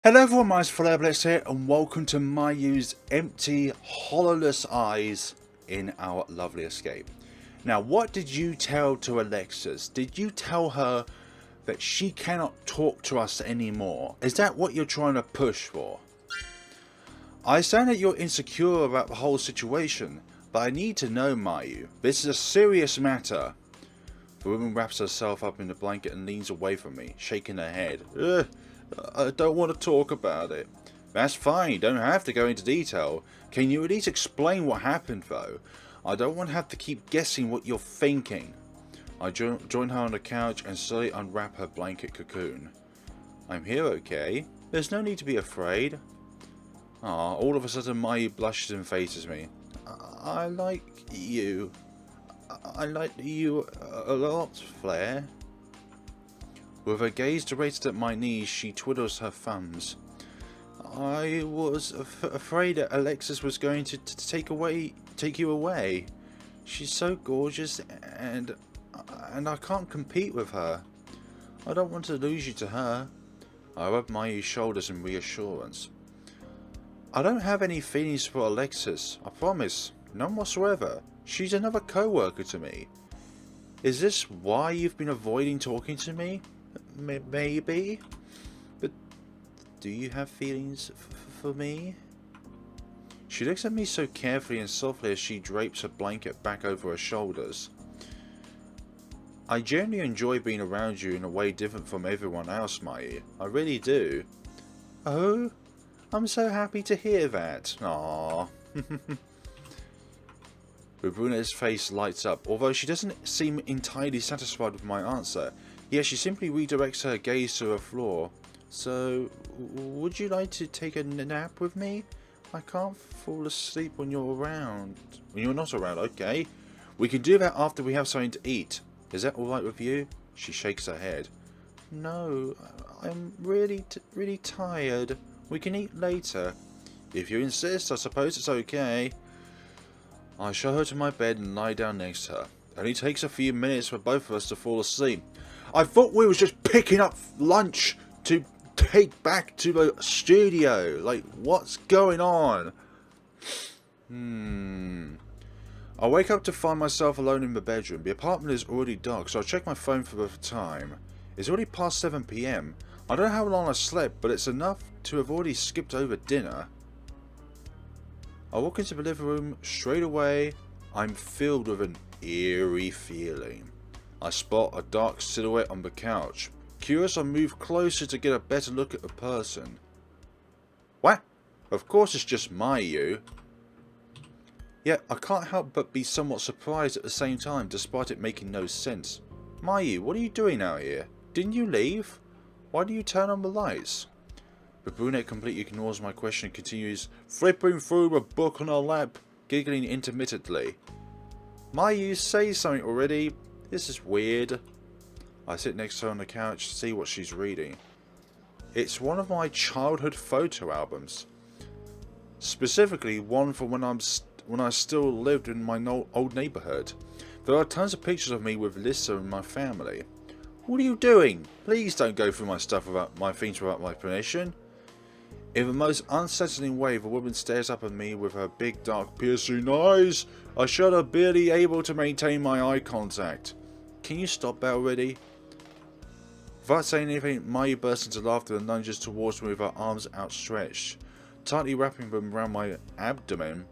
Hello everyone, my name's FlareBlitzed here and welcome to Mayu's empty, holorless eyes in our lovely escape. Now, what did you tell to Alexis? Did you tell her that she cannot talk to us anymore? Is that what you're trying to push for? I understand that you're insecure about the whole situation, but I need to know, Mayu. This is a serious matter. The woman wraps herself up in the blanket and leans away from me, shaking her head. Ugh. I don't want to talk about it. That's fine, you don't have to go into detail. Can you at least explain what happened though? I don't want to have to keep guessing what you're thinking. I join her on the couch and slowly unwrap her blanket cocoon. I'm here, okay? There's no need to be afraid. Ah, all of a sudden Mayu blushes and faces me. I like you. I like you a lot, Flare. With her gaze directed at my knees, she twiddles her thumbs. I was afraid that Alexis was going to take you away. She's so gorgeous, and I can't compete with her. I don't want to lose you to her. I rub Mayu's shoulders in reassurance. I don't have any feelings for Alexis, I promise. None whatsoever. She's another co-worker to me. Is this why you've been avoiding talking to me? Maybe, but do you have feelings for me? She looks at me so carefully and softly as she drapes her blanket back over her shoulders. I genuinely enjoy being around you in a way different from everyone else, Mayu. I really do. Oh, I'm so happy to hear that. Aww. The brunette's face lights up, although she doesn't seem entirely satisfied with my answer. Yet she simply redirects her gaze to the floor. So, would you like to take a nap with me? I can't fall asleep when you're around. When you're not around, okay. We can do that after we have something to eat. Is that alright with you? She shakes her head. No, I'm really tired. We can eat later. If you insist, I suppose it's okay. I show her to my bed and lie down next to her. It only takes a few minutes for both of us to fall asleep. I thought we was just picking up lunch to take back to the studio. Like, what's going on? I wake up to find myself alone in the bedroom. The apartment is already dark, so I check my phone for the time. It's already past 7 PM. I don't know how long I slept, but it's enough to have already skipped over dinner. I walk into the living room straight away. I'm filled with an eerie feeling. I spot a dark silhouette on the couch. Curious, I move closer to get a better look at the person. What? Of course it's just Mayu. Yet I can't help but be somewhat surprised at the same time, despite it making no sense. Mayu, what are you doing out here? Didn't you leave? Why do you turn on the lights? The brunette completely ignores my question and continues flipping through a book on her lap, giggling intermittently. Mayu, say something already. This is weird. I sit next to her on the couch to see what she's reading. It's one of my childhood photo albums. Specifically one from when I still lived in my old neighbourhood. There are tons of pictures of me with Lisa and my family. What are you doing? Please don't go through my stuff without my things without my permission. In the most unsettling way, the woman stares up at me with her big dark piercing eyes. I shudder, barely able to maintain my eye contact. Can you stop that already? Without saying anything, Mayu bursts into laughter and lunges towards me with her arms outstretched, tightly wrapping them around my abdomen.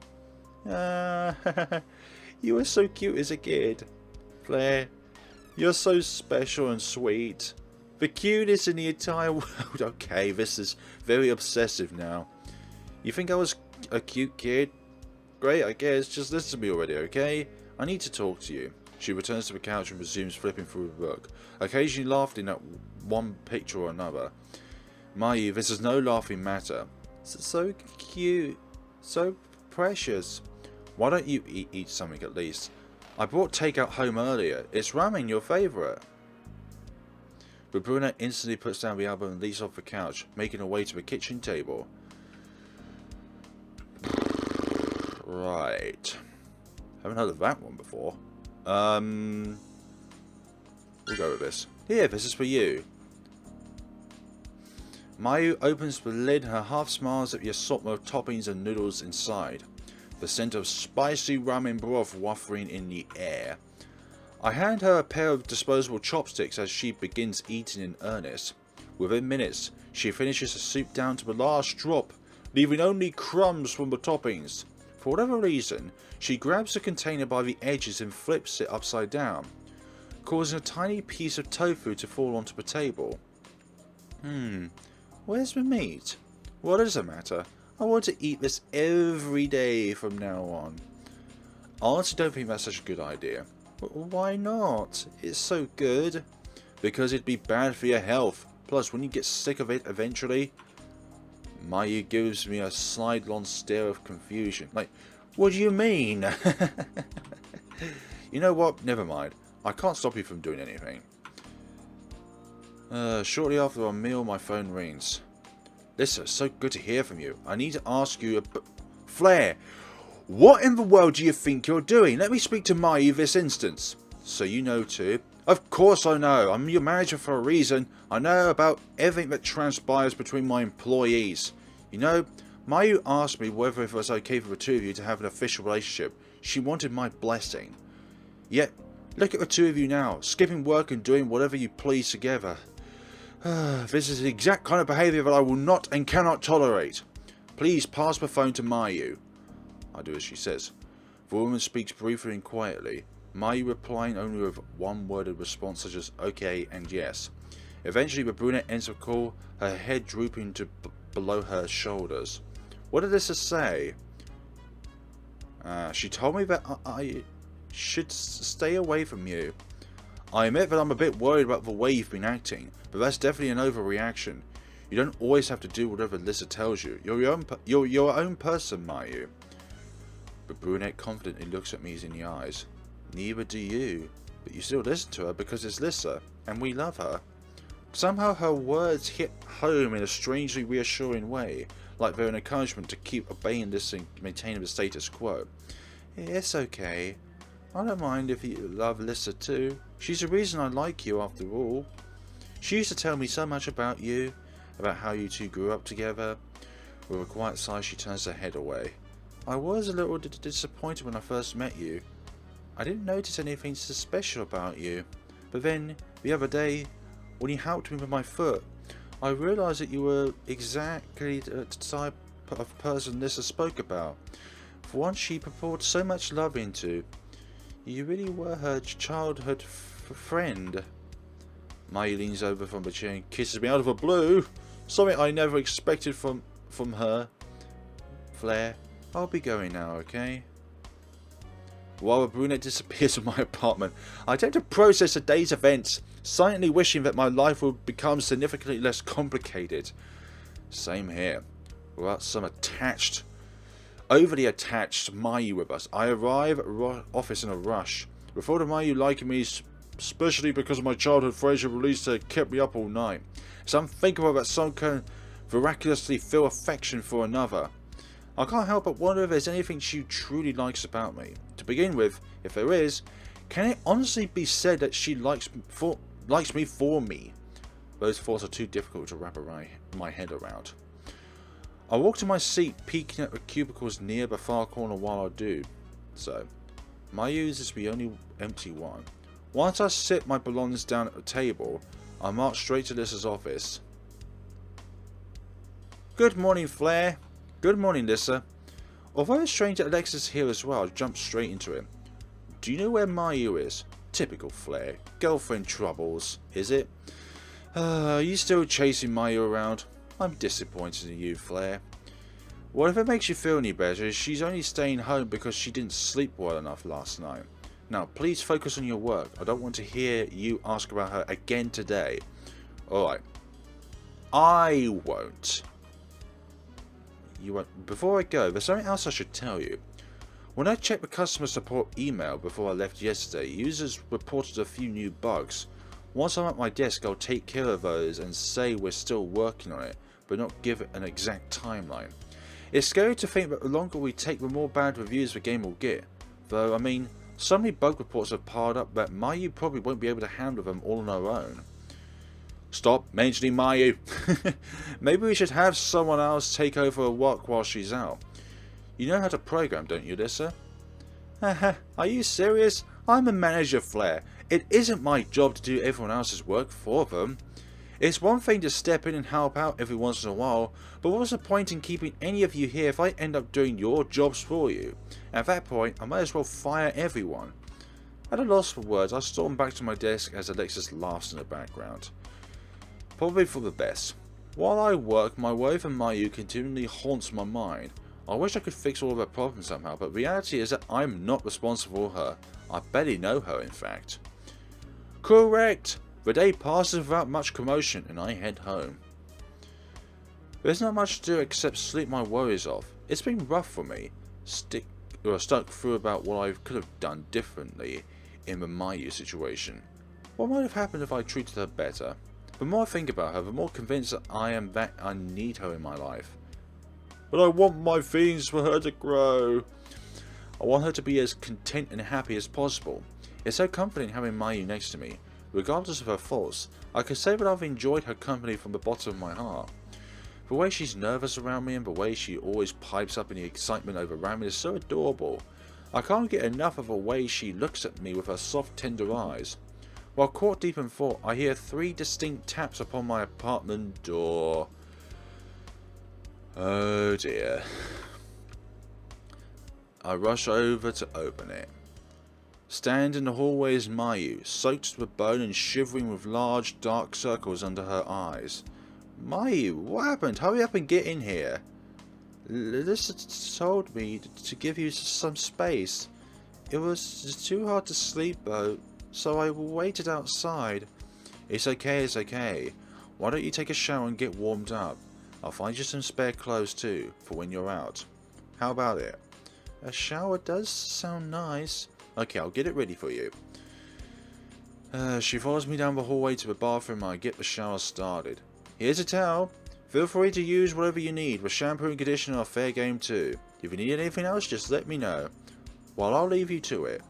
You were so cute as a kid. Flare, you're so special and sweet. The cutest in the entire world. Okay, this is very obsessive now. You think I was a cute kid? Great, I guess. Just listen to me already, okay? I need to talk to you. She returns to the couch and resumes flipping through the book, occasionally laughing at one picture or another. Mayu, this is no laughing matter. So cute. So precious. Why don't you eat something at least? I brought takeout home earlier. It's ramen, your favourite. The brunette instantly puts down the album and leaps off the couch, making her way to the kitchen table. Right. Haven't heard of that one before. We'll go with this. Here, this is for you. Mayu opens the lid, her half smiles at the assortment of toppings and noodles inside. The scent of spicy ramen broth wafting in the air. I hand her a pair of disposable chopsticks as she begins eating in earnest. Within minutes, she finishes the soup down to the last drop, leaving only crumbs from the toppings. For whatever reason, she grabs the container by the edges and flips it upside down, causing a tiny piece of tofu to fall onto the table. Where's the meat? What does it matter? I want to eat this every day from now on. I honestly don't think that's such a good idea. Why not? It's so good. Because it'd be bad for your health. Plus, when you get sick of it eventually... Mayu gives me a sidelong stare of confusion. Like, what do you mean? You know what? Never mind. I can't stop you from doing anything. Shortly after our meal, my phone rings. Listen, it's so good to hear from you. I need to ask you Flare, what in the world do you think you're doing? Let me speak to Mayu this instance. So you know too. Of course I know. I'm your manager for a reason. I know about everything that transpires between my employees. You know, Mayu asked me whether it was okay for the two of you to have an official relationship. She wanted my blessing. Yet, look at the two of you now, skipping work and doing whatever you please together. This is the exact kind of behaviour that I will not and cannot tolerate. Please pass the phone to Mayu. I do as she says. The woman speaks briefly and quietly, Mayu replying only with one-worded response such as okay and yes. Eventually the brunette ends the call, her head drooping to below her shoulders. What did Lisa say? She told me that I should stay away from you. I admit that I'm a bit worried about the way you've been acting, but that's definitely an overreaction. You don't always have to do whatever Lisa tells you. You're your own person, Mayu. The brunette confidently looks at me in the eyes. Neither do you, but you still listen to her because it's Lisa, and we love her. Somehow her words hit home in a strangely reassuring way, like they're an encouragement to keep obeying this and maintaining the status quo. It's okay. I don't mind if you love Lisa too. She's the reason I like you after all. She used to tell me so much about you, about how you two grew up together. With a quiet sigh she turns her head away. I was a little disappointed when I first met you. I didn't notice anything so special about you. But then, the other day, when you helped me with my foot, I realised that you were exactly the type of person Lisa spoke about. For one she poured so much love into. You really were her childhood friend. Mayu leans over from the chair and kisses me out of the blue. Something I never expected from her. Flare, I'll be going now, okay? While the brunette disappears from my apartment, I attempt to process the day's events, silently wishing that my life would become significantly less complicated. Same here. Without some overly attached Mayu with us, I arrive at the office in a rush. Before the Mayu liking me, especially because of my childhood phrase release that kept me up all night. It's unthinkable that someone can miraculously feel affection for another. I can't help but wonder if there's anything she truly likes about me. To begin with, if there is, can it honestly be said that she likes me for me? Those thoughts are too difficult to wrap my head around. I walk to my seat, peeking at the cubicles near the far corner while I do so. Mayu's is the only empty one. Once I sit my belongings down at the table, I march straight to Lisa's office. Good morning, Flare. Good morning, Lisa. Although it's strange that Alexis is here as well, I jump straight into it. Do you know where Mayu is? Typical Flare. Girlfriend troubles, is it? Are you still chasing Mayu around? I'm disappointed in you, Flare. Well, if it makes you feel any better, she's only staying home because she didn't sleep well enough last night. Now, please focus on your work. I don't want to hear you ask about her again today. Alright. I won't. You won't. Before I go, there's something else I should tell you. When I checked the customer support email before I left yesterday, users reported a few new bugs. Once I'm at my desk, I'll take care of those and say we're still working on it, but not give it an exact timeline. It's scary to think that the longer we take, the more bad reviews the game will get. Though, I mean, so many bug reports have piled up that Mayu probably won't be able to handle them all on her own. Stop mentioning Mayu. Maybe we should have someone else take over her work while she's out. You know how to program, don't you, Lissa? Haha, are you serious? I'm a manager, Flare. It isn't my job to do everyone else's work for them. It's one thing to step in and help out every once in a while, but what's the point in keeping any of you here if I end up doing your jobs for you? At that point, I might as well fire everyone. At a loss for words, I stormed back to my desk as Alexis laughs in the background. Probably for the best. While I work, my wife and Mayu continually haunts my mind. I wish I could fix all of her problems somehow, but reality is that I'm not responsible for her. I barely know her, in fact. Correct! The day passes without much commotion, and I head home. There's not much to do except sleep my worries off. It's been rough for me. Stuck through about what I could have done differently in the Mayu situation. What might have happened if I treated her better? The more I think about her, the more convinced that I am that I need her in my life. But I want my feelings for her to grow. I want her to be as content and happy as possible. It's so comforting having Mayu next to me. Regardless of her faults, I can say that I've enjoyed her company from the bottom of my heart. The way she's nervous around me and the way she always pipes up in the excitement over me is so adorable. I can't get enough of the way she looks at me with her soft, tender eyes. While caught deep in thought, I hear 3 distinct taps upon my apartment door. Oh dear. I rush over to open it. Stand in the hallway is Mayu, soaked to the bone and shivering with large dark circles under her eyes. Mayu, what happened? Hurry up and get in here. Lisa told me to give you some space. It was too hard to sleep though, so I waited outside. It's okay. Why don't you take a shower and get warmed up? I'll find you some spare clothes too, for when you're out. How about it? A shower does sound nice. Okay, I'll get it ready for you. She follows me down the hallway to the bathroom and I get the shower started. Here's a towel. Feel free to use whatever you need. The shampoo and conditioner are fair game too. If you need anything else, just let me know. Well, I'll leave you to it.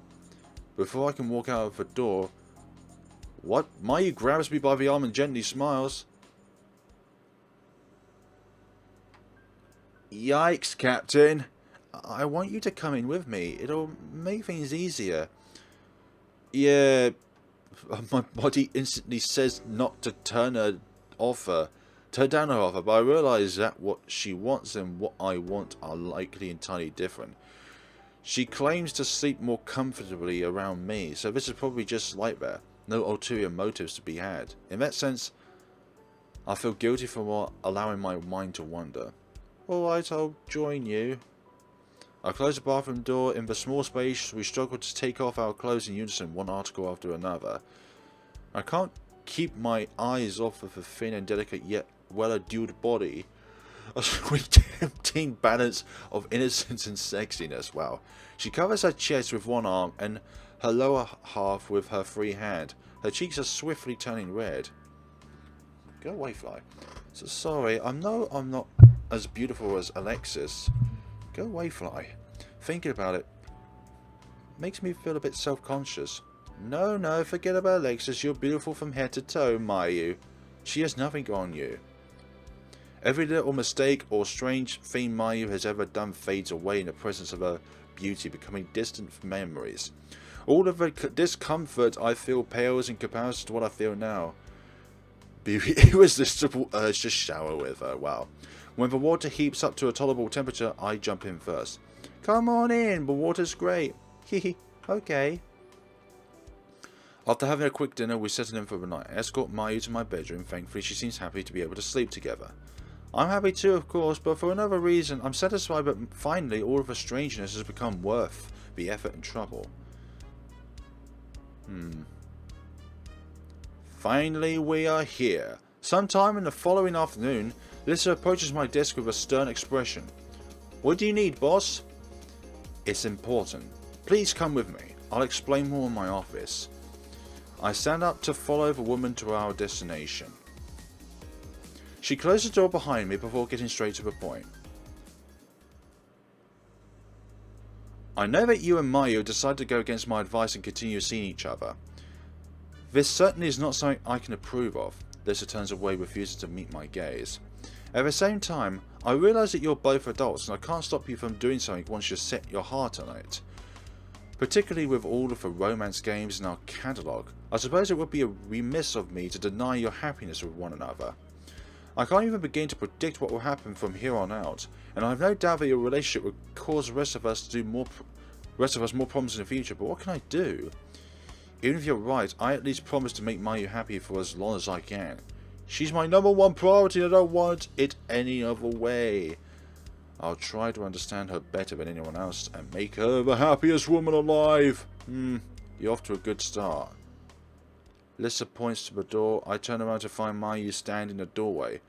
Before I can walk out of the door... What? Mayu grabs me by the arm and gently smiles. Yikes, Captain. I want you to come in with me. It'll make things easier. Yeah, my body instantly says not to turn down her offer, but I realise that what she wants and what I want are likely entirely different. She claims to sleep more comfortably around me, so this is probably just like that. No ulterior motives to be had. In that sense, I feel guilty for allowing my mind to wander. Alright, I'll join you. I close the bathroom door. In the small space, we struggle to take off our clothes in unison, one article after another. I can't keep my eyes off of the thin and delicate yet well-aduled body. A sweet, tempting balance of innocence and sexiness. Wow. She covers her chest with one arm and her lower half with her free hand. Her cheeks are swiftly turning red. Go away, Fly. So sorry, I know I'm not as beautiful as Alexis. Go away, Fly. Thinking about it makes me feel a bit self-conscious. No, forget about Alexis. You're beautiful from head to toe, Mayu. She has nothing on you. Every little mistake or strange thing Mayu has ever done fades away in the presence of her beauty, becoming distant memories. All of the discomfort I feel pales in comparison to what I feel now. The irresistible urge to shower with her. Wow. When the water heaps up to a tolerable temperature, I jump in first. Come on in, the water's great. Hehe, okay. After having a quick dinner, we settle in for the night. I escort Mayu to my bedroom. Thankfully, she seems happy to be able to sleep together. I'm happy too, of course, but for another reason. I'm satisfied that finally all of the strangeness has become worth the effort and trouble. Finally, we are here. Sometime in the following afternoon, Lissa approaches my desk with a stern expression. What do you need, boss? It's important. Please come with me. I'll explain more in my office. I stand up to follow the woman to our destination. She closed the door behind me before getting straight to the point. I know that you and Mayu decided to go against my advice and continue seeing each other. This certainly is not something I can approve of. Lisa turns away, refuses to meet my gaze. At the same time, I realise that you're both adults and I can't stop you from doing something once you've set your heart on it. Particularly with all of the romance games in our catalogue, I suppose it would be remiss of me to deny your happiness with one another. I can't even begin to predict what will happen from here on out, and I have no doubt that your relationship will cause the rest of us more problems in the future, but what can I do? Even if you're right, I at least promise to make Mayu happy for as long as I can. She's my #1 priority and I don't want it any other way. I'll try to understand her better than anyone else and make her the happiest woman alive. You're off to a good start. Lissa points to the door. I turn around to find Mayu standing in the doorway,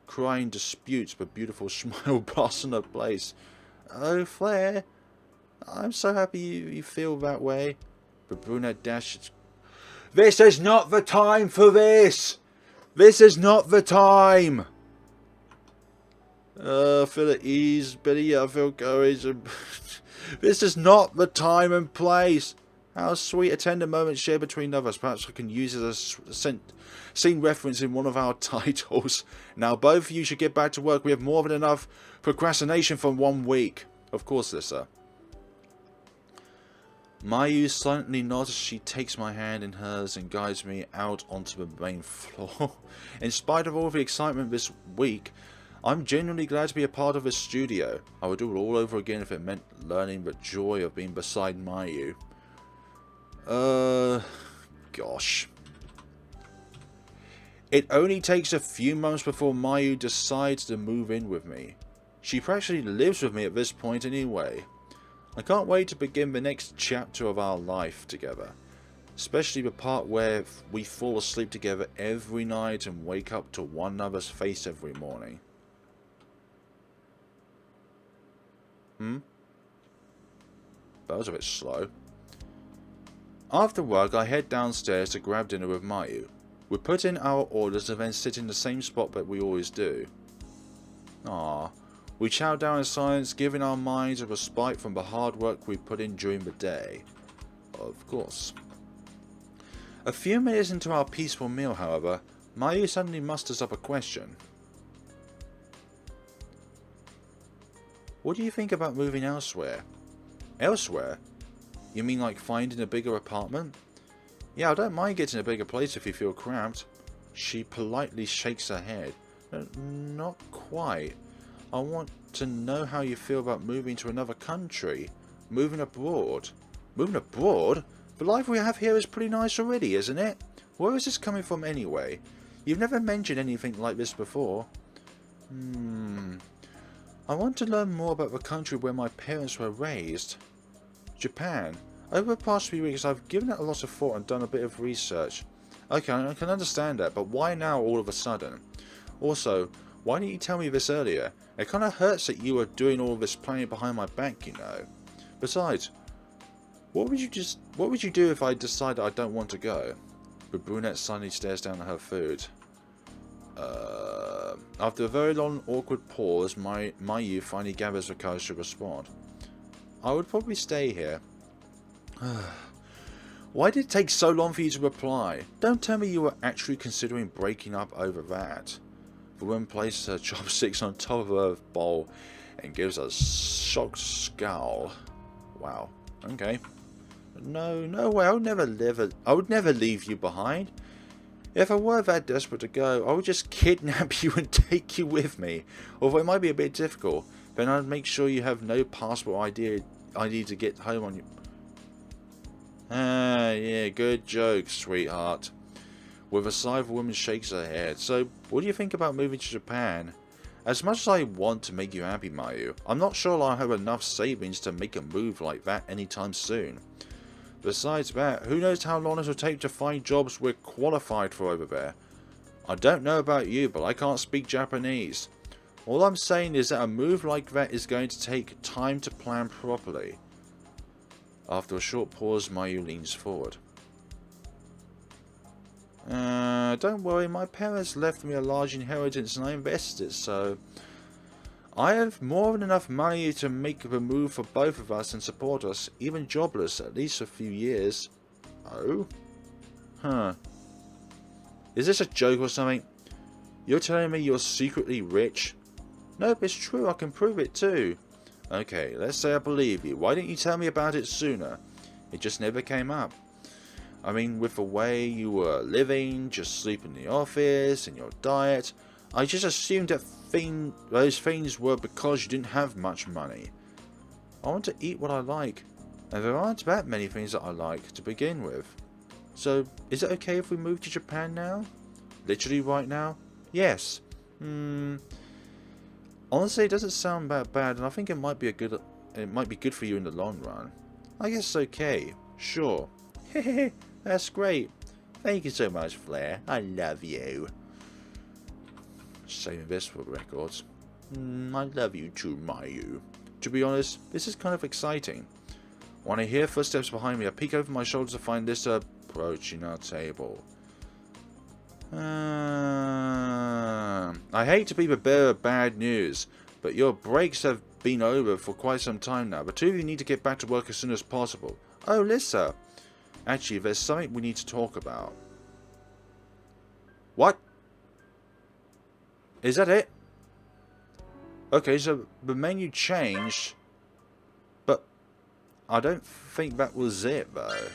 crying disputes but beautiful smile blasts on her place. Oh, Flare, I'm so happy you feel that way. The brunette dashes. This is not the time for this! This is not the time! I feel at ease, Billy, I feel courage. This is not the time and place. How sweet a tender moment shared between lovers. Perhaps I can use it as a scene reference in one of our titles. Now both of you should get back to work. We have more than enough procrastination for 1 week. Of course, Lissa. Mayu silently nods as she takes my hand in hers and guides me out onto the main floor. In spite of all the excitement this week, I'm genuinely glad to be a part of this studio. I would do it all over again if it meant learning the joy of being beside Mayu. Gosh. It only takes a few months before Mayu decides to move in with me. She practically lives with me at this point anyway. I can't wait to begin the next chapter of our life together. Especially the part where we fall asleep together every night and wake up to one another's face every morning. That was a bit slow. After work, I head downstairs to grab dinner with Mayu. We put in our orders and then sit in the same spot that we always do. We chow down in silence, giving our minds a respite from the hard work we put in during the day. Of course. A few minutes into our peaceful meal, however, Mayu suddenly musters up a question. What do you think about moving elsewhere? Elsewhere? You mean like finding a bigger apartment? Yeah, I don't mind getting a bigger place if you feel cramped. She politely shakes her head. Not quite. I want to know how you feel about moving to another country. Moving abroad. Moving abroad? The life we have here is pretty nice already, isn't it? Where is this coming from anyway? You've never mentioned anything like this before. I want to learn more about the country where my parents were raised. Japan. Over the past few weeks I've given it a lot of thought and done a bit of research. Okay, I can understand that, but why now all of a sudden? Also, why didn't you tell me this earlier? It kind of hurts that you were doing all this planning behind my back, you know. Besides, what would you do if I decided I don't want to go? The brunette suddenly stares down at her food. After a very long awkward pause, Mayu finally gathers the courage to respond. I would probably stay here. Why did it take so long for you to reply? Don't tell me you were actually considering breaking up over that. The woman places her chopsticks on top of her bowl and gives a shocked scowl. Wow. Okay. No way. I would never leave you behind. If I were that desperate to go, I would just kidnap you and take you with me. Although it might be a bit difficult, then I'd make sure you have no passport ID to get home on you. Yeah, good joke, sweetheart. With a sigh, the woman shakes her head. So, what do you think about moving to Japan? As much as I want to make you happy, Mayu, I'm not sure I'll have enough savings to make a move like that anytime soon. Besides that, who knows how long it will take to find jobs we're qualified for over there. I don't know about you, but I can't speak Japanese. All I'm saying is that a move like that is going to take time to plan properly. After a short pause, Mayu leans forward. Don't worry, my parents left me a large inheritance and I invested, so I have more than enough money to make the move for both of us and support us, even jobless, at least a few years. Oh? Huh. Is this a joke or something? You're telling me you're secretly rich? Nope, it's true. I can prove it too. Okay, let's say I believe you. Why didn't you tell me about it sooner? It just never came up. I mean, with the way you were living, just sleep in the office, and your diet, I just assumed that those things were because you didn't have much money. I want to eat what I like, and there aren't that many things that I like to begin with. So, is it okay if we move to Japan now? Literally right now? Yes. Honestly, it doesn't sound that bad, and I think it might be good for you in the long run. I guess it's okay. Sure. Hehe, that's great. Thank you so much, Flare. I love you. Saving this for records. I love you too, Mayu. To be honest, this is kind of exciting. When I hear footsteps behind me, I peek over my shoulder to find this approaching our table. I hate to be the bearer of bad news, but your breaks have been over for quite some time now. The two of you need to get back to work as soon as possible. Oh, Lisa. Actually, there's something we need to talk about. What? Is that it? Okay, so the menu changed, but I don't think that was it, though.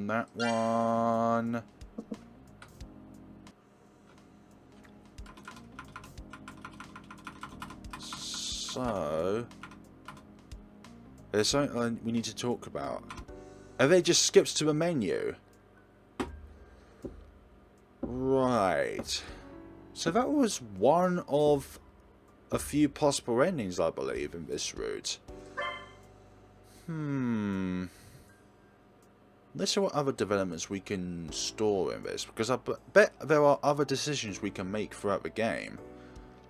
That one. So, there's something we need to talk about. Have they just skipped to a menu? Right. So that was one of a few possible endings, I believe, in this route. Let's see what other developments we can store in this, because I bet there are other decisions we can make throughout the game.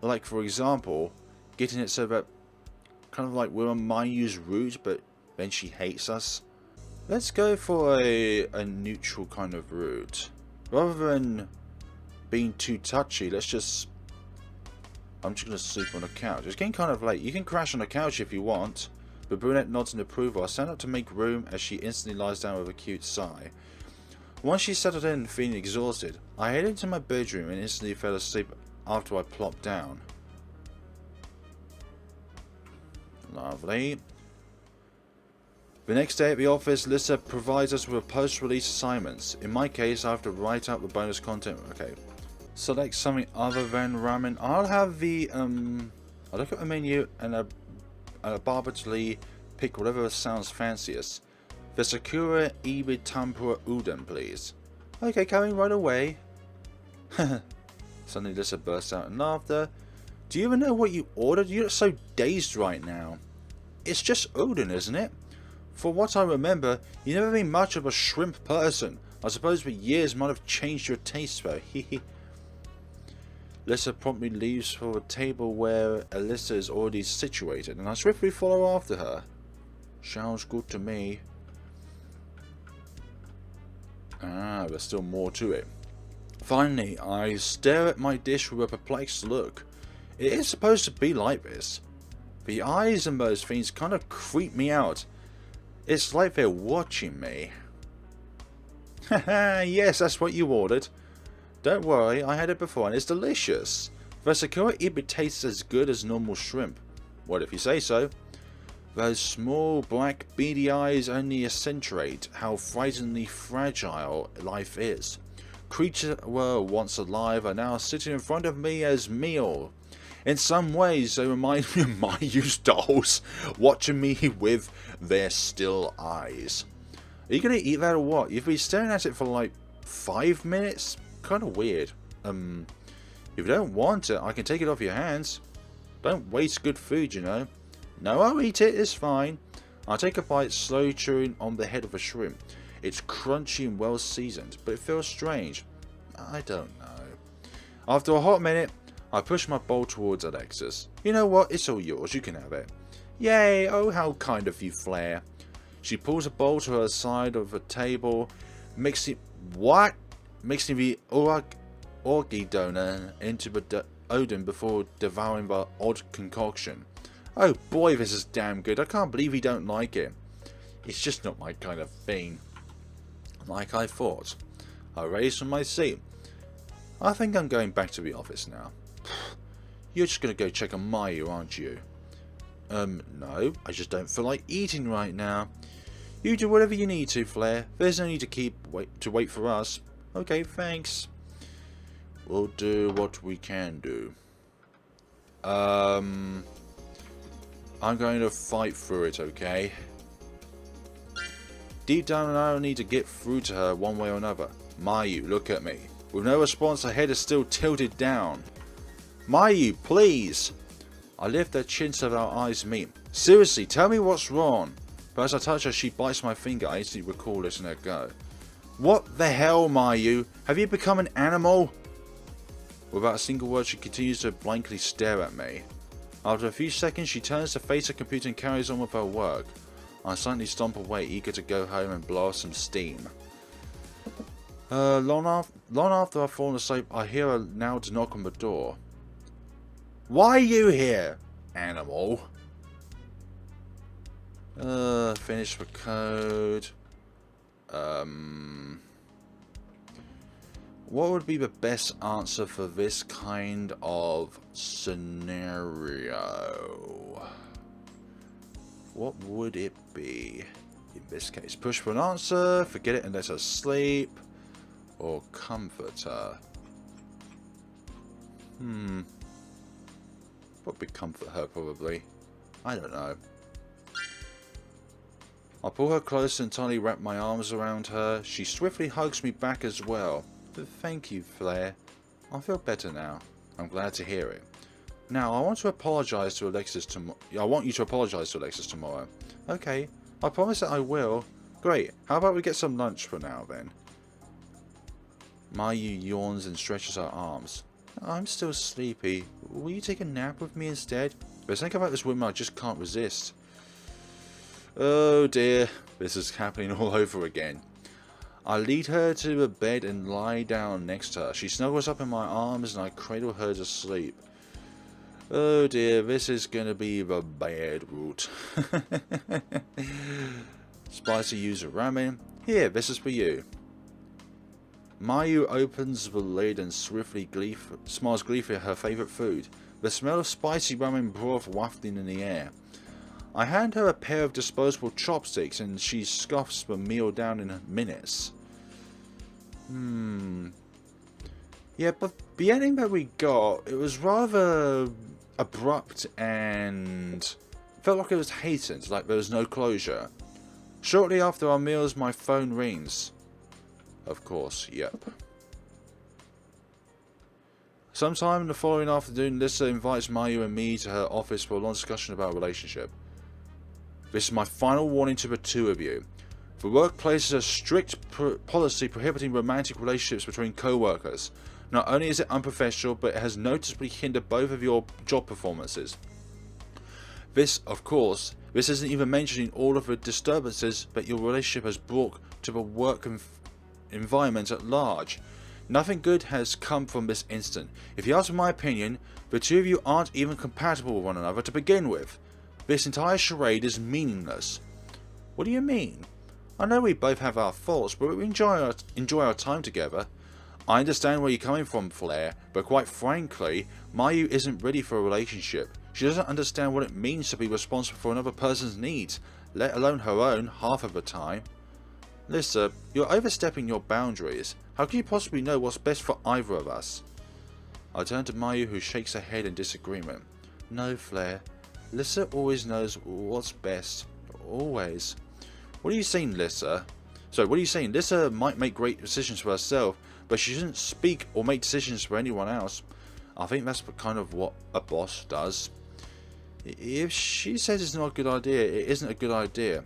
Like, for example, getting it so that kind of like we're on Mayu's route, but then she hates us. Let's go for a neutral kind of route. Rather than being too touchy, I'm just going to sleep on the couch. It's getting kind of late. You can crash on the couch if you want. The brunette nods in approval. I stand up to make room as she instantly lies down with a cute sigh. Once she settled in, feeling exhausted, I headed into my bedroom and instantly fell asleep after I plopped down. Lovely. The next day at the office, Lisa provides us with post-release assignments. In my case, I have to write out the bonus content. Okay. Select something other than ramen. I'll have the I'll look at the menu and arbitrarily pick whatever sounds fanciest. The Sakura Ebi Tempura Udon, please. Okay, coming right away. Suddenly Lisa bursts out in laughter. Do you even know what you ordered? You look so dazed right now. It's just udon, isn't it? For what I remember, you've never been much of a shrimp person. I suppose the years might have changed your taste though. Lisa promptly leaves for a table where Alyssa is already situated, and I swiftly follow after her. Sounds good to me. Ah, there's still more to it. Finally, I stare at my dish with a perplexed look. It is supposed to be like this. The eyes in those things kind of creep me out. It's like they're watching me. Haha, yes, that's what you ordered. Don't worry, I had it before and it's delicious. The Sakura Ebi tastes as good as normal shrimp. What if you say so? Those small black beady eyes only accentuate how frighteningly fragile life is. Creatures that were once alive are now sitting in front of me as meal. In some ways they remind me of Mayu's dolls, watching me with their still eyes. Are you going to eat that or what? You've been staring at it for like 5 minutes? Kind of weird. If you don't want it, I can take it off your hands. Don't waste good food, you know. No, I'll eat it, it's fine. I'll take a bite, slow chewing on the head of a shrimp. It's crunchy and well seasoned, but it feels strange. I don't know. After a hot minute, I push my bowl towards Alexis. You know what? It's all yours. You can have it. Yay! Oh, how kind of you, Flare. She pulls a bowl to her side of the table, mixing the orgy donor into the Odin before devouring the odd concoction. Oh boy, this is damn good. I can't believe you don't like it. It's just not my kind of thing. Like I thought. I raised from my seat. I think I'm going back to the office now. You're just going to go check on Mayu, aren't you? No, I just don't feel like eating right now. You do whatever you need to, Flare. There's no need to wait for us. Okay, thanks. We'll do what we can do. I'm going to fight through it, okay? Deep down, I don't need to get through to her one way or another. Mayu, look at me. With no response, her head is still tilted down. Mayu, please! I lift her chin so that our eyes meet. Seriously, tell me what's wrong. But as I touch her, she bites my finger. I instantly recall letting her go. What the hell, Mayu? Have you become an animal? Without a single word, she continues to blankly stare at me. After a few seconds, she turns to face her computer and carries on with her work. I silently stomp away, eager to go home and blow off some steam. Long after I've fallen asleep, I hear a loud knock on the door. Why are you here, animal? Finish the code. What would be the best answer for this kind of scenario? What would it be? In this case, push for an answer, forget it and let her sleep, or comfort her. What would comfort her, probably? I don't know. I pull her close and tightly wrap my arms around her. She swiftly hugs me back as well. Thank you, Flare. I feel better now. I'm glad to hear it. Now, I want to apologise to Alexis tomorrow. I want you to apologise to Alexis tomorrow. Okay, I promise that I will. Great. How about we get some lunch for now, then? Mayu yawns and stretches her arms. I'm still sleepy. Will you take a nap with me instead? There's something about this woman I just can't resist. Oh dear, this is happening all over again. I lead her to the bed and lie down next to her. She snuggles up in my arms and I cradle her to sleep. Oh dear, this is going to be the bad route. Spicy yuzu ramen. Here, this is for you. Mayu opens the lid and swiftly smiles gleefully at her favourite food. The smell of spicy ramen broth wafting in the air. I hand her a pair of disposable chopsticks and she scoffs the meal down in minutes. Yeah, but the ending that we got, it was rather abrupt and felt like it was hastened, like there was no closure. Shortly after our meals, my phone rings. Of course, yep. Sometime the following afternoon, Lisa invites Mayu and me to her office for a long discussion about our relationship. This is my final warning to the two of you. The workplace is a strict policy prohibiting romantic relationships between co-workers. Not only is it unprofessional, but it has noticeably hindered both of your job performances. This, of course, isn't even mentioning all of the disturbances that your relationship has brought to the work environment at large. Nothing good has come from this incident. If you ask my opinion, the two of you aren't even compatible with one another to begin with. This entire charade is meaningless. What do you mean? I know we both have our faults, but we enjoy our time together. I understand where you're coming from, Flare, but quite frankly, Mayu isn't ready for a relationship. She doesn't understand what it means to be responsible for another person's needs, let alone her own, half of the time. Lisa, you're overstepping your boundaries. How can you possibly know what's best for either of us? I turn to Mayu, who shakes her head in disagreement. No, Flare. Lisa always knows what's best. Always. What are you saying, Lisa? So, what are you saying? Lisa might make great decisions for herself, but she shouldn't speak or make decisions for anyone else. I think that's kind of what a boss does. If she says it's not a good idea, it isn't a good idea.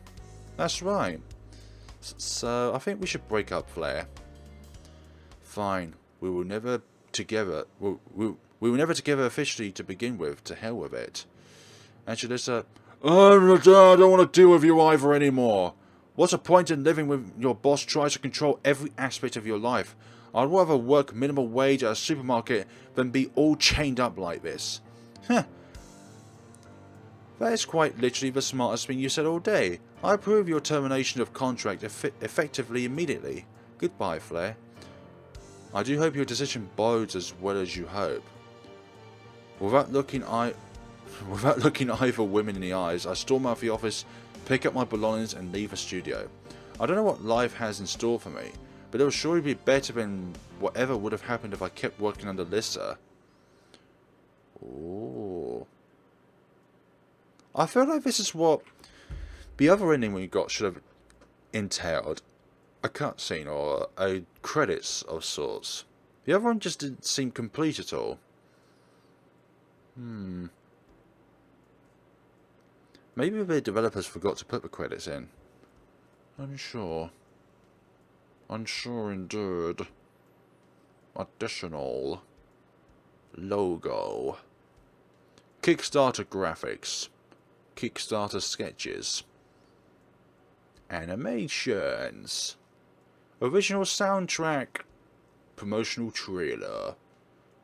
That's right. So, I think we should break up, Flare. Fine. We were never together. We were never together officially to begin with. To hell with it. Actually, Lisa, I don't want to deal with you either anymore. What's the point in living with your boss tries to control every aspect of your life? I'd rather work minimum wage at a supermarket than be all chained up like this. Huh. That is quite literally the smartest thing you said all day. I approve your termination of contract effectively immediately. Goodbye, Flare. I do hope your decision bodes as well as you hope. Without looking either women in the eyes, I storm out of the office, pick up my belongings and leave the studio. I don't know what life has in store for me, but it will surely be better than whatever would have happened if I kept working under Lissa. Ooh. I feel like this is what the other ending we got should have entailed. A cutscene or a credits of sorts. The other one just didn't seem complete at all. Maybe the developers forgot to put the credits in. Unsure. Unsure indeed. Additional. Logo. Kickstarter graphics. Kickstarter sketches. Animations. Original soundtrack. Promotional trailer.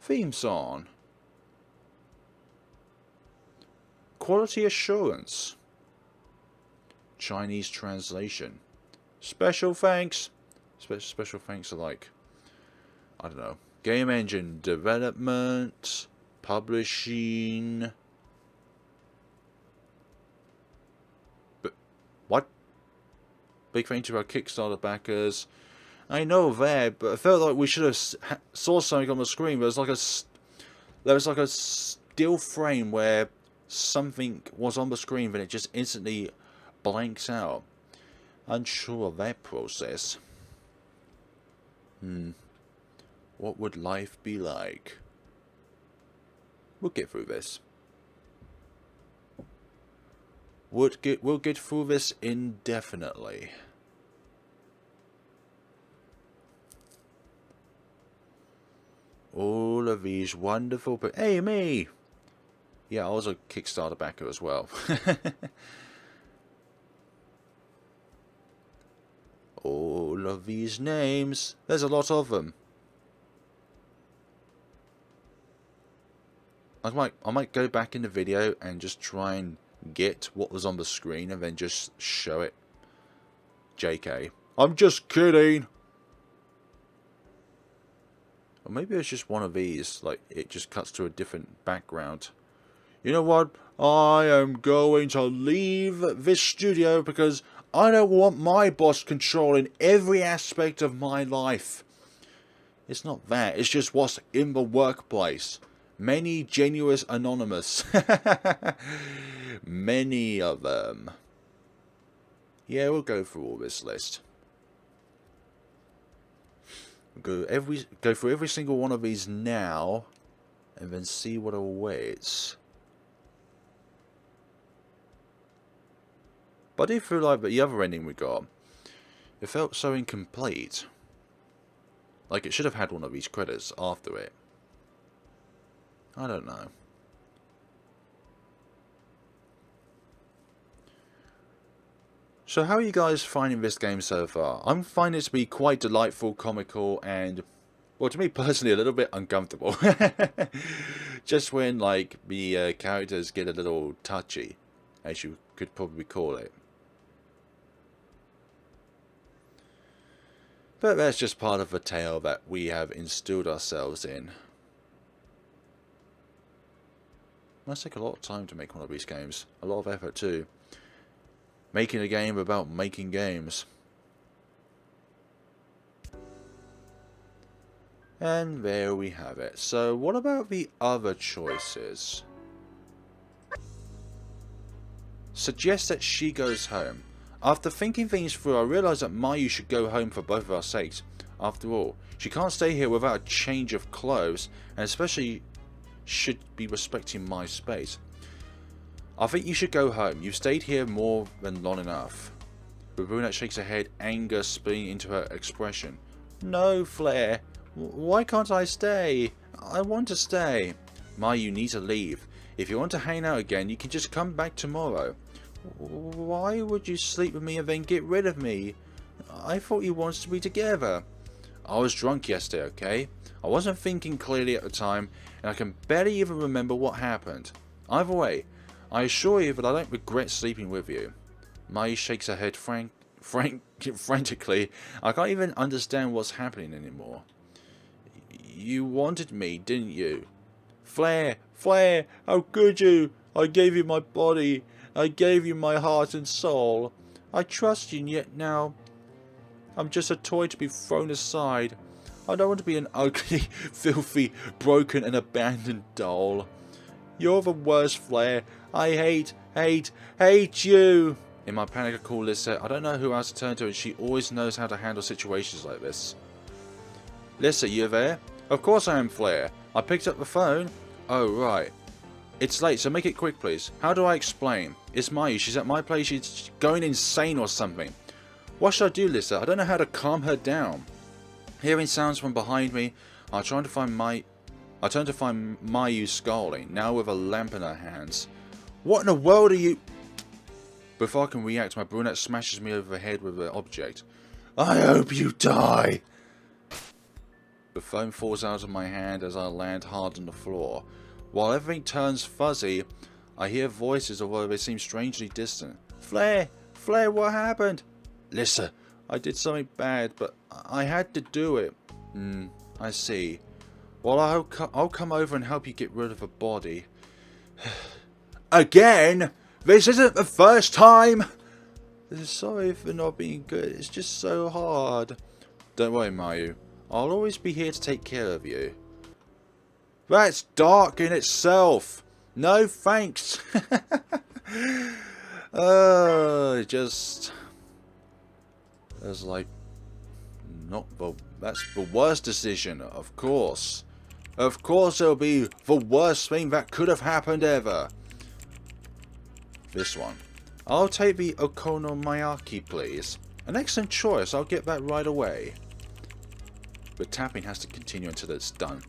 Theme song. Quality assurance. Chinese translation. Special thanks. Special thanks are like, I don't know. Game engine development. Publishing. But what? Big thank you to our Kickstarter backers. I know that, but I felt like we should have saw something on the screen. There was like a still frame where something was on the screen, then it just instantly blanks out. Unsure of that process. What would life be like? We'll get through this. We'll get through this indefinitely. All of these wonderful... Hey, me! Yeah, I was a Kickstarter backer as well. All of these names. There's a lot of them. I might go back in the video and just try and get what was on the screen and then just show it. JK. I'm just kidding! Or maybe it's just one of these, like it just cuts to a different background. You know what? I am going to leave this studio because I don't want my boss controlling every aspect of my life. It's not that, it's just what's in the workplace. Many genuine anonymous. Many of them. Yeah, we'll go through all this list. Go through every single one of these now, and then see what awaits. But I do feel like the other ending we got, it felt so incomplete. Like it should have had one of these credits after it. I don't know. So how are you guys finding this game so far? I'm finding it to be quite delightful, comical, and, well, to me personally, a little bit uncomfortable. Just when, like, the characters get a little touchy, as you could probably call it. But that's just part of the tale that we have instilled ourselves in. It must take a lot of time to make one of these games. A lot of effort too. Making a game about making games. And there we have it. So what about the other choices? Suggest that she goes home. After thinking things through, I realised that Mayu should go home for both of our sakes. After all, she can't stay here without a change of clothes, and especially should be respecting my space. I think you should go home. You've stayed here more than long enough. The brunette shakes her head, anger spilling into her expression. No, Flare. Why can't I stay? I want to stay. Mayu, you need to leave. If you want to hang out again, you can just come back tomorrow. Why would you sleep with me and then get rid of me? I thought you wanted to be together. I was drunk yesterday, okay? I wasn't thinking clearly at the time, and I can barely even remember what happened. Either way, I assure you that I don't regret sleeping with you. Mayu shakes her head frantically. I can't even understand what's happening anymore. You wanted me, didn't you? Flare, Flare, how could you? I gave you my body. I gave you my heart and soul. I trust you, and yet now I'm just a toy to be thrown aside. I don't want to be an ugly, filthy, broken and abandoned doll. You're the worst, Flare. I hate you. In my panic I call Lissa. I don't know who else to turn to, and she always knows how to handle situations like this. Lissa, you there? Of course I am, Flare. I picked up the phone. Oh, right. It's late, so make it quick, please. How do I explain? It's Mayu. She's at my place. She's going insane or something. What should I do, Lissa? I don't know how to calm her down. Hearing sounds from behind me, I turn to find Mayu scowling, now with a lamp in her hands. What in the world are you... Before I can react, my brunette smashes me over the head with an object. I hope you die! The phone falls out of my hand as I land hard on the floor. While everything turns fuzzy, I hear voices, although they seem strangely distant. Flare! Flare, what happened? Listen, I did something bad, but I had to do it. I see. Well, I'll come over and help you get rid of the body. Again? This isn't the first time! Sorry for not being good, it's just so hard. Don't worry, Mayu. I'll always be here to take care of you. That's dark in itself. No thanks. It's like that's the worst decision, of course. Of course it'll be the worst thing that could have happened ever. This one. I'll take the okonomiyaki, please. An excellent choice. I'll get that right away. The tapping has to continue until it's done.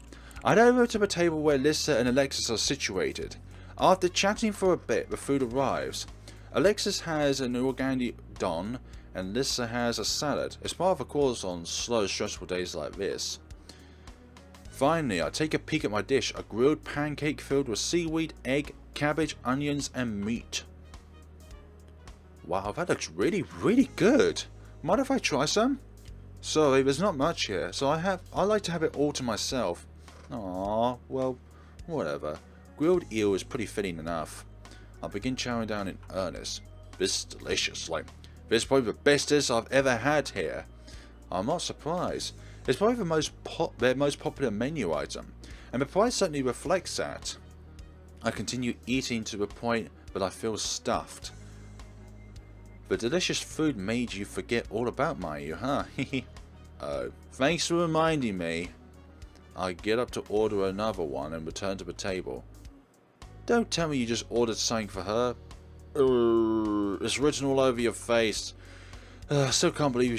I head over to the table where Lissa and Alexis are situated. After chatting for a bit, the food arrives. Alexis has an organdi don, and Lissa has a salad. It's part of the course on slow, stressful days like this. Finally, I take a peek at my dish, a grilled pancake filled with seaweed, egg, cabbage, onions, and meat. Wow, that looks really, really good. Mind if I try some? Sorry, there's not much here, so I like to have it all to myself. Aww, well, whatever. Grilled eel is pretty filling enough. I begin chowing down in earnest. This is delicious, this is probably the bestest I've ever had here. I'm not surprised. It's probably their most popular menu item, and the price certainly reflects that. I continue eating to the point that I feel stuffed. The delicious food made you forget all about Mayu, huh? Oh, thanks for reminding me. I get up to order another one and return to the table. Don't tell me you just ordered something for her. It's written all over your face. I still believe you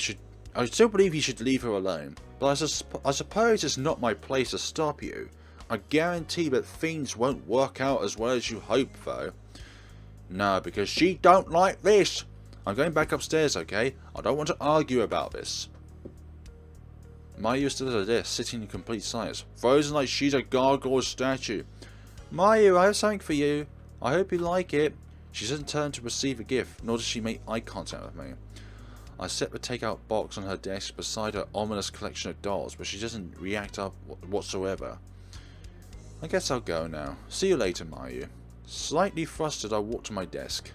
should leave her alone. But I suppose it's not my place to stop you. I guarantee that things won't work out as well as you hope, though. No, because she don't like this. I'm going back upstairs, okay? I don't want to argue about this. Mayu stood at her desk, sitting in complete silence, frozen like she's a gargoyle statue. Mayu, I have something for you. I hope you like it. She doesn't turn to receive a gift, nor does she make eye contact with me. I set the takeout box on her desk beside her ominous collection of dolls, but she doesn't react up whatsoever. I guess I'll go now. See you later, Mayu. Slightly flustered, I walk to my desk.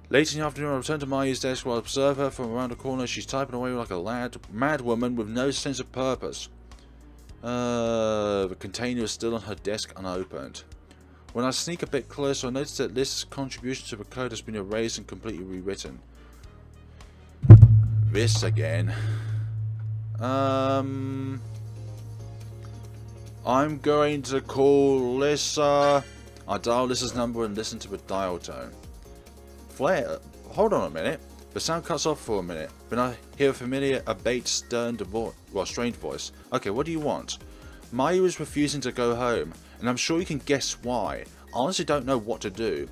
Late in the afternoon, I return to Mayu's desk while I observe her from around the corner. She's typing away like a mad woman with no sense of purpose. The container is still on her desk unopened. When I sneak a bit closer, I notice that Liz's contribution to the code has been erased and completely rewritten. This again. I'm going to call Lissa. I dial Lissa's number and listen to the dial tone. Flare, hold on a minute. The sound cuts off for a minute. Then I hear a familiar, stern, strange voice. Okay, what do you want? Mayu is refusing to go home, and I'm sure you can guess why. I honestly don't know what to do.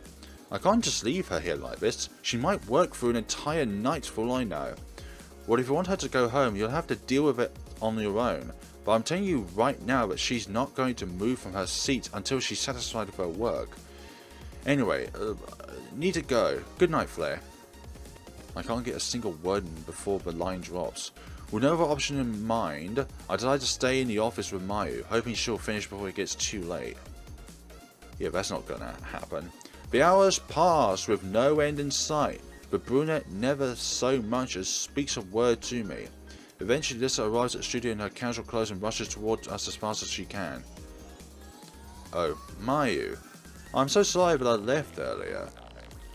I can't just leave her here like this. She might work through an entire night for all I know. Well, if you want her to go home, you'll have to deal with it on your own. But I'm telling you right now that she's not going to move from her seat until she's satisfied with her work. Anyway, need to go. Good night, Flare. I can't get a single word in before the line drops. With no other option in mind, I decided to stay in the office with Mayu, hoping she'll finish before it gets too late. Yeah, that's not gonna happen. The hours pass with no end in sight. The brunette never so much as speaks a word to me. Eventually, Lisa arrives at the studio in her casual clothes and rushes towards us as fast as she can. Oh, Mayu. I'm so sorry that I left earlier.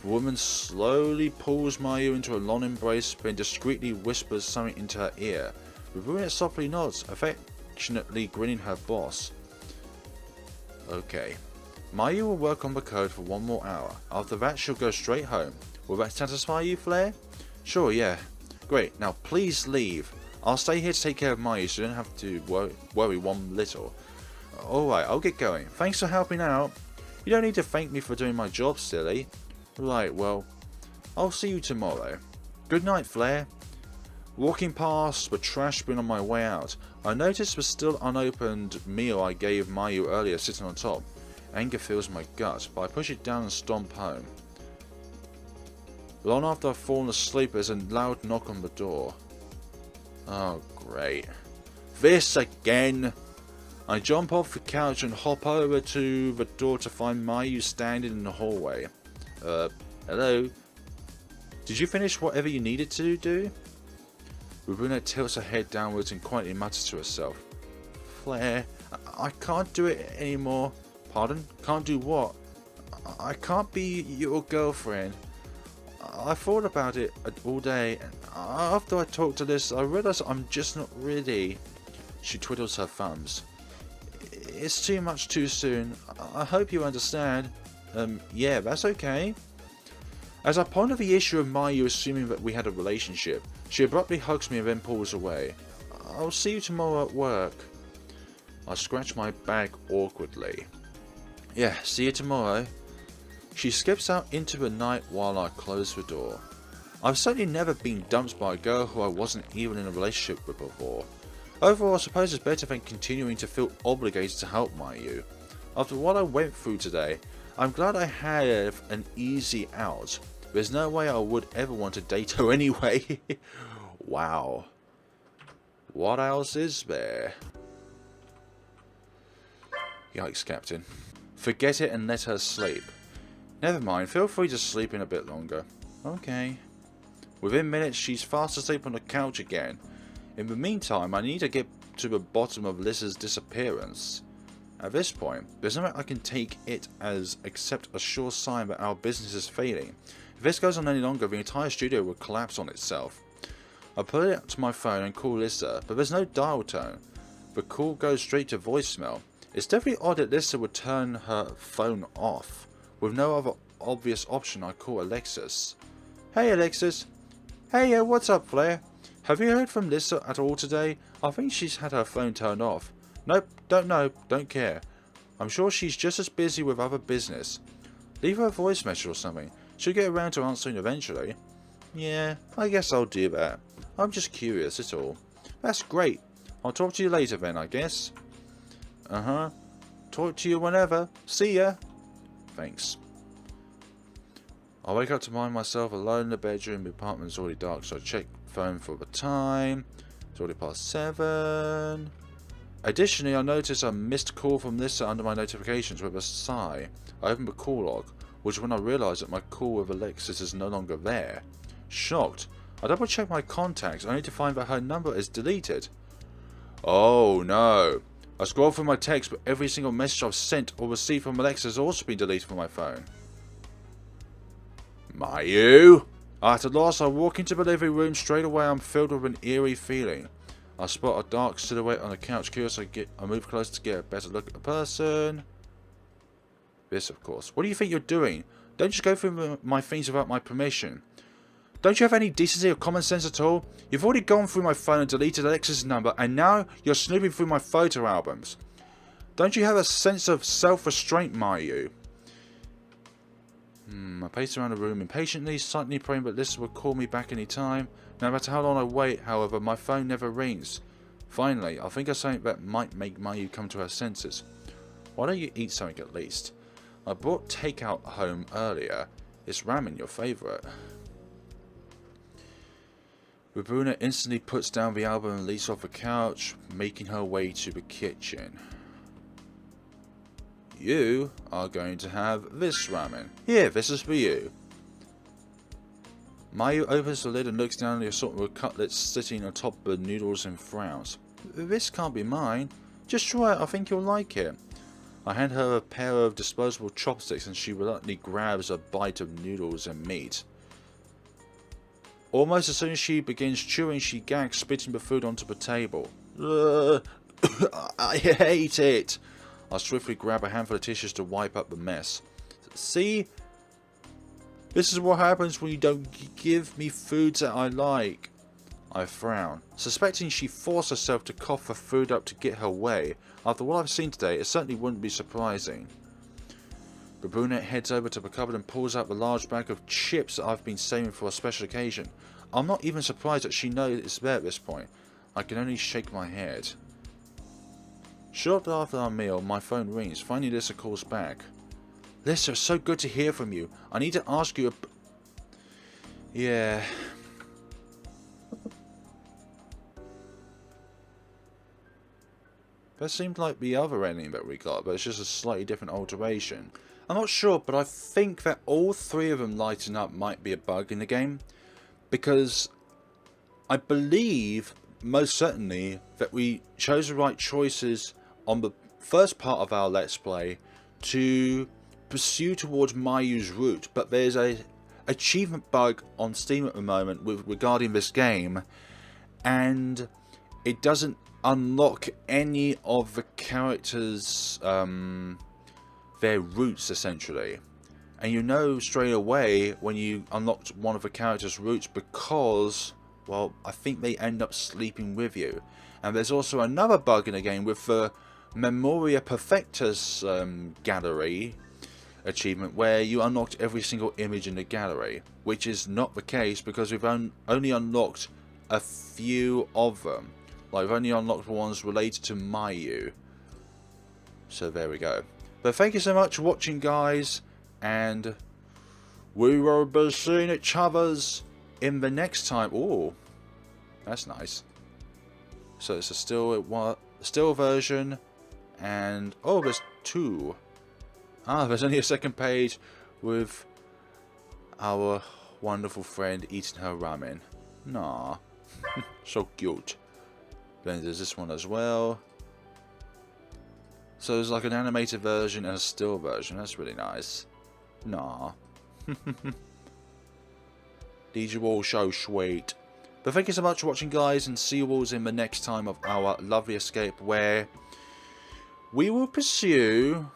The woman slowly pulls Mayu into a long embrace, then discreetly whispers something into her ear. The brunette softly nods, affectionately grinning her boss. Okay. Mayu will work on the code for 1 more hour. After that, she'll go straight home. Will that satisfy you, Flare? Sure, yeah. Great, now please leave. I'll stay here to take care of Mayu so you don't have to worry one little. Alright, I'll get going. Thanks for helping out. You don't need to thank me for doing my job, silly. Right, well, I'll see you tomorrow. Good night, Flare. Walking past the trash bin on my way out, I noticed the still unopened meal I gave Mayu earlier sitting on top. Anger fills my gut, but I push it down and stomp home. Long after I've fallen asleep, there's a loud knock on the door. Oh, great. This again! I jump off the couch and hop over to the door to find Mayu standing in the hallway. Hello? Did you finish whatever you needed to do? Rubuna tilts her head downwards and quietly mutters to herself. Flare, I can't do it anymore. Pardon? Can't do what? I can't be your girlfriend. I thought about it all day, and after I talked to this, I realised I'm just not ready. She twiddles her thumbs. It's too much too soon. I hope you understand. Yeah, that's okay. As I ponder the issue of Mayu assuming that we had a relationship, she abruptly hugs me and then pulls away. I'll see you tomorrow at work. I scratch my back awkwardly. Yeah, see you tomorrow. She skips out into the night while I close the door. I've certainly never been dumped by a girl who I wasn't even in a relationship with before. Overall, I suppose it's better than continuing to feel obligated to help Mayu. After what I went through today, I'm glad I have an easy out. There's no way I would ever want to date her anyway. Wow. What else is there? Yikes, Captain. Forget it and let her sleep. Never mind, feel free to sleep in a bit longer. Okay. Within minutes, she's fast asleep on the couch again. In the meantime, I need to get to the bottom of Lisa's disappearance. At this point, there's nothing I can take it as except a sure sign that our business is failing. If this goes on any longer, the entire studio will collapse on itself. I put it up to my phone and call Lisa, but there's no dial tone. The call goes straight to voicemail. It's definitely odd that Lisa would turn her phone off. With no other obvious option, I call Alexis. Hey Alexis. Hey, what's up, Flare? Have you heard from Lisa at all today? I think she's had her phone turned off. Nope, don't know, don't care. I'm sure she's just as busy with other business. Leave her a voice message or something. She'll get around to answering eventually. Yeah, I guess I'll do that. I'm just curious, that's all. That's great. I'll talk to you later then, I guess. Uh-huh. Talk to you whenever. See ya. Thanks. I wake up to find myself alone in the bedroom. The apartment's already dark, so I check the phone for the time. It's already past 7. Additionally, I notice a missed call from Lisa under my notifications with a sigh. I open the call log, which is when I realise that my call with Alexis is no longer there. Shocked, I double check my contacts only to find that her number is deleted. Oh no. I scroll through my text, but every single message I've sent or received from Alexis has also been deleted from my phone. Mayu! At last, I walk into the living room. Straight away, I'm filled with an eerie feeling. I spot a dark silhouette on the couch. Curious, I move closer to get a better look at the person. This, of course. What do you think you're doing? Don't just go through my things without my permission. Don't you have any decency or common sense at all? You've already gone through my phone and deleted Alexis' number, and now you're snooping through my photo albums. Don't you have a sense of self-restraint, Mayu? I pace around the room impatiently, silently praying that Lisa will call me back any time. No matter how long I wait, however, my phone never rings. Finally, I think of something that might make Mayu come to her senses. Why don't you eat something at least? I brought takeout home earlier. It's ramen, your favourite. Rabuna instantly puts down the album and leaps off the couch, making her way to the kitchen. You are going to have this ramen. Here, this is for you. Mayu opens the lid and looks down at the assortment of cutlets sitting on top of the noodles and frowns. This can't be mine. Just try it, I think you'll like it. I hand her a pair of disposable chopsticks and she reluctantly grabs a bite of noodles and meat. Almost as soon as she begins chewing, she gags, spitting the food onto the table. I hate it! I swiftly grab a handful of tissues to wipe up the mess. See? This is what happens when you don't give me foods that I like. I frown, suspecting she forced herself to cough the food up to get her way. After what I've seen today, it certainly wouldn't be surprising. The brunette heads over to the cupboard and pulls out the large bag of chips that I've been saving for a special occasion. I'm not even surprised that she knows it's there at this point. I can only shake my head. Shortly after our meal, my phone rings. Finally, Lisa calls back. Lisa, it's so good to hear from you. I need to ask you a... Yeah... That seemed like the other ending that we got, but it's just a slightly different alteration. I'm not sure, but I think that all three of them lighting up might be a bug in the game, because I believe, most certainly, that we chose the right choices on the first part of our Let's Play to pursue towards Mayu's route, but there's a achievement bug on Steam at the moment regarding this game, and it doesn't unlock any of the characters' their routes, essentially. And you know straight away when you unlocked one of the characters' routes because, well, I think they end up sleeping with you. And there's also another bug in the game with the Memoria Perfectus gallery achievement where you unlocked every single image in the gallery, which is not the case because we've only unlocked a few of them. Like, I've only unlocked ones related to Mayu. So there we go. But thank you so much for watching, guys. And we will be seeing each other's in the next time. Oh, that's nice. So it's a still version. And, oh, there's two. Ah, there's only a second page with our wonderful friend eating her ramen. Nah. So cute. Then there's this one as well. So there's like an animated version and a still version. That's really nice. Nah. These are all so sweet. But thank you so much for watching, guys, and see you all in the next time of our lovely escape, where we will pursue...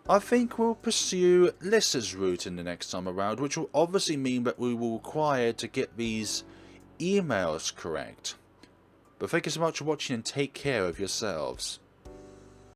I think we'll pursue Lissa's route in the next time around, which will obviously mean that we will require to get these emails correct. But thank you so much for watching and take care of yourselves.